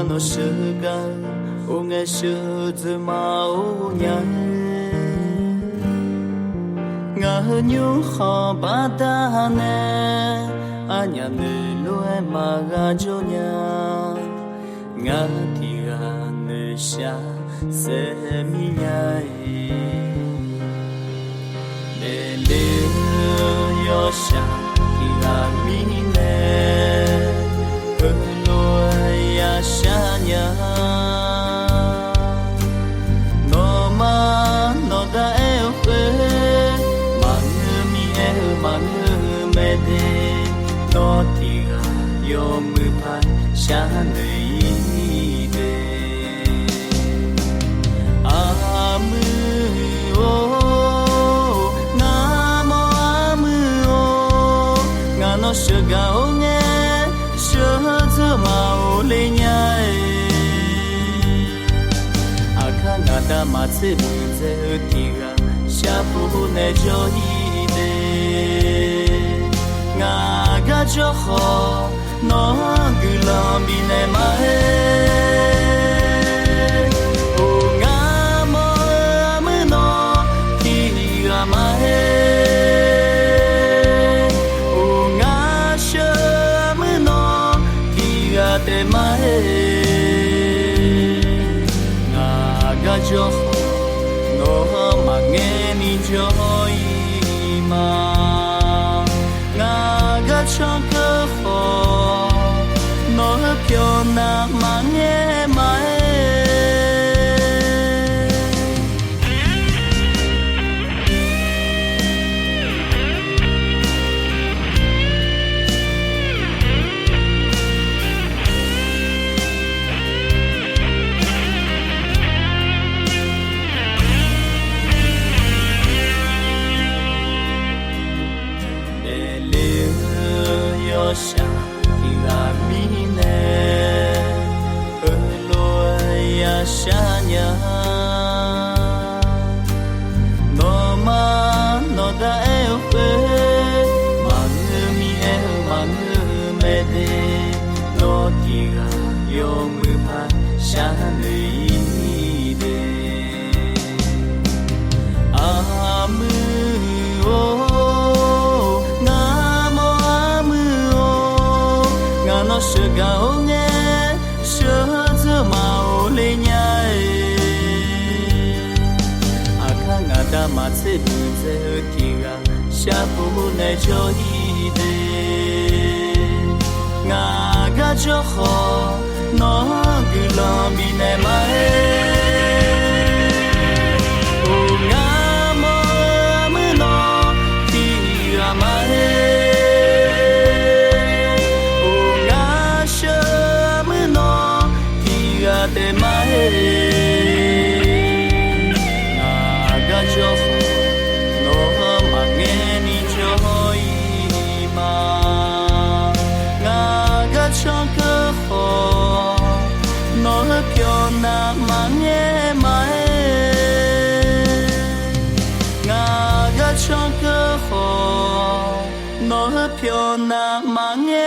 のしがおげしゅずまおにゃがにゅはばだねあにゃねろえまがじょにゃがてがねしゃせみにゃいれれよしゃきがみねうろえやしゃにゃのまのだえうえまぐみえまぐめでのてがよむぱしゃぬいであむおがもあむおがのしゅがおげしゅずまおれにゃえあかがだまつぶぜうてがしゃぶねじょいでががじょほのぐらんびねまえおがもあむのきがまえおがしゃむのきがてまえががじょほのまげにじょいまががちょくほのぴょなまげまえしゃきがみねうろえやしゃにゃのまのだえうえまぐみえまぐめでのてがよむぱしゃぬいであむおのしゅがおげしゅずまおれにゃえあかがだまつぶぜうてがしゃぶねじょいでががじょほのぐらんびねまえおがもあむのきがまえてまえががじょほのまげにじょいまががちょくほのぴょなまげまえががちょくほのぴょなまげ